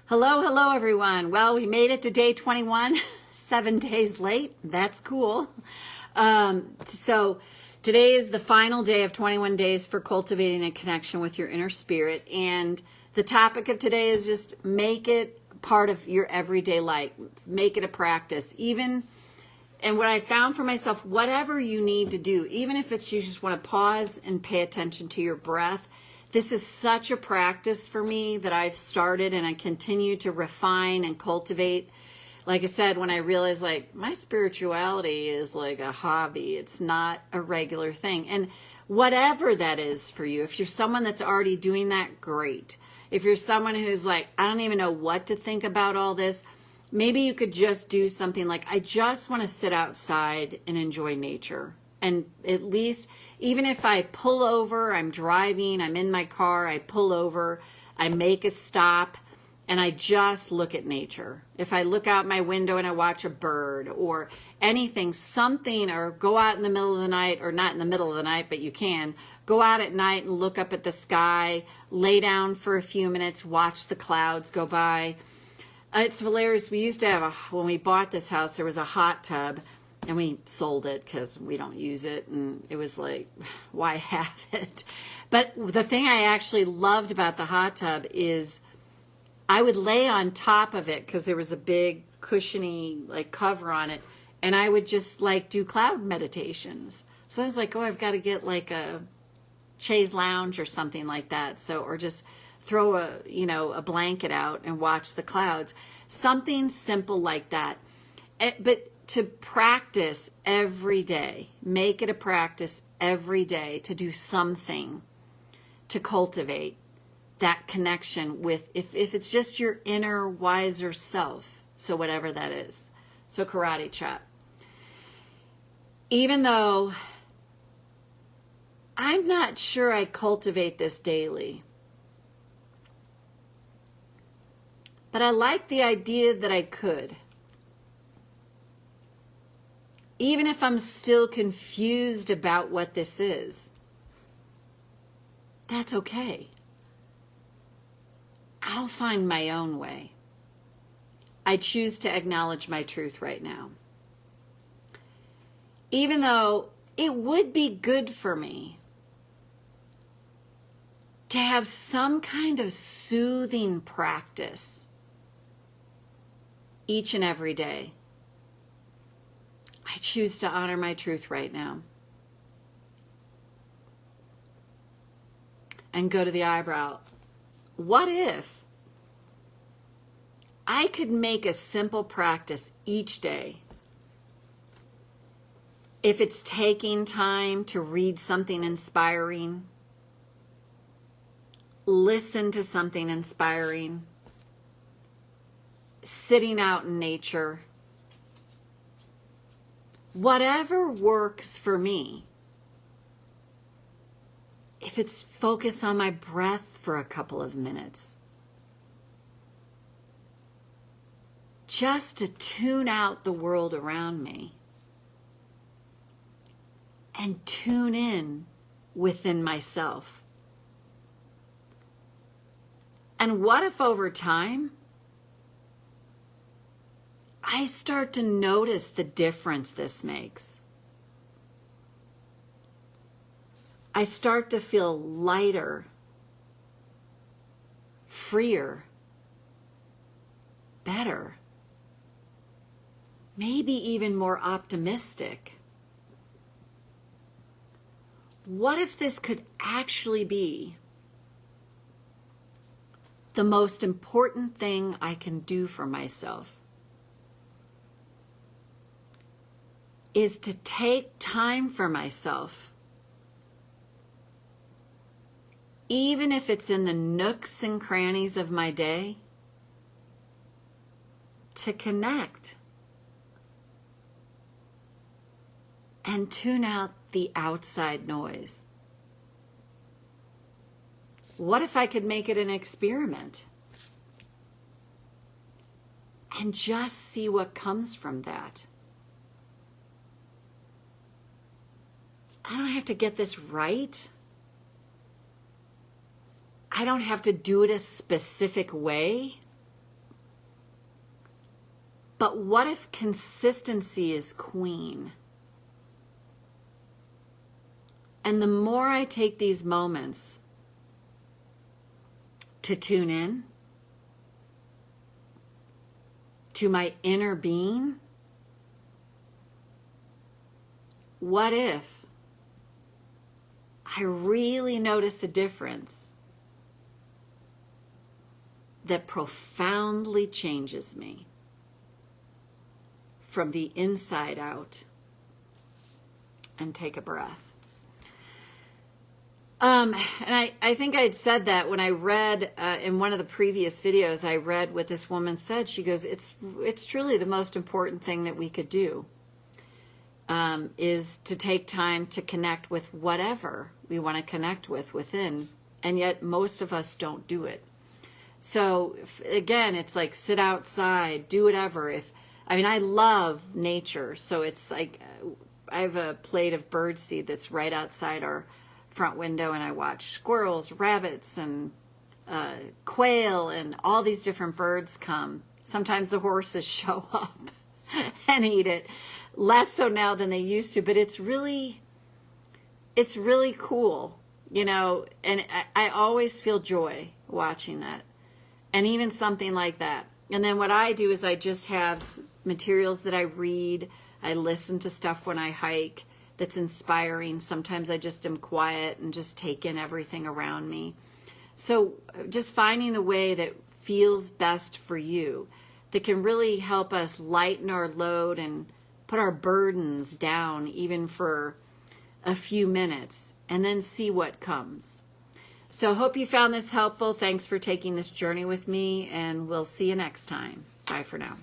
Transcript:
Hello, hello, everyone. Well, we made it to day 21, 7 days late. That's cool. So today is the final day of 21 days for cultivating a connection with your inner spirit. And the topic of today is just make it part of your everyday life. Make it a practice. And what I found for myself, whatever you need to do, even if it's you just want to pause and pay attention to your breath, this is such a practice for me that I've started and I continue to refine and cultivate. Like I said, when I realized my spirituality is like a hobby, it's not a regular thing. And whatever that is for you, if you're someone that's already doing that, great. If you're someone who's like, I don't even know what to think about all this, maybe you could just do something like, I just want to sit outside and enjoy nature. And at least, even if I pull over, I'm driving, I'm in my car, I pull over, I make a stop, and I just look at nature. If I look out my window and I watch a bird or anything, something, or go out in the middle of the night, or not in the middle of the night, but you can, go out at night and look up at the sky, lay down for a few minutes, watch the clouds go by. It's hilarious. We used to have when we bought this house, there was a hot tub. And we sold it because we don't use it. And it was like, why have it? But the thing I actually loved about the hot tub is I would lay on top of it because there was a big cushiony cover on it. And I would just do cloud meditations. So I was like, oh, I've got to get a chaise lounge or something like that. So, or just throw a blanket out and watch the clouds. Something simple like that. But to practice every day, make it a practice every day to do something to cultivate that connection with, if it's just your inner wiser self, so whatever that is. So karate chop. Even though I'm not sure I cultivate this daily, but I like the idea that I could. Even if I'm still confused about what this is, that's okay. I'll find my own way. I choose to acknowledge my truth right now. Even though it would be good for me to have some kind of soothing practice each and every day. I choose to honor my truth right now. And go to the eyebrow. What if I could make a simple practice each day? If it's taking time to read something inspiring, listen to something inspiring, sitting out in nature, whatever works for me. If it's focus on my breath for a couple of minutes, just to tune out the world around me and tune in within myself. And what if over time, I start to notice the difference this makes? I start to feel lighter, freer, better, maybe even more optimistic. What if this could actually be the most important thing I can do for myself? Is to take time for myself, even if it's in the nooks and crannies of my day, to connect and tune out the outside noise. What if I could make it an experiment and just see what comes from that? I don't have to get this right. I don't have to do it a specific way. But what if consistency is queen? And the more I take these moments to tune in to my inner being, what if I really notice a difference that profoundly changes me from the inside out? And take a breath. And I think I'd said that when I read in one of the previous videos, I read what this woman said. She goes, it's truly the most important thing that we could do, is to take time to connect with whatever we want to connect with within. And yet most of us don't do it. So again, it's like sit outside, do whatever. I love nature. So it's like I have a plate of birdseed that's right outside our front window, and I watch squirrels, rabbits, and quail, and all these different birds come. Sometimes the horses show up and eat it. Less so now than they used to, but it's really cool, and I always feel joy watching that. And even something like that. And then what I do is I just have materials that I read. I listen to stuff when I hike that's inspiring. Sometimes I just am quiet and just take in everything around me. So just finding the way that feels best for you, that can really help us lighten our load and put our burdens down even for a few minutes, and then see what comes. So hope you found this helpful. Thanks for taking this journey with me, and we'll see you next time. Bye for now.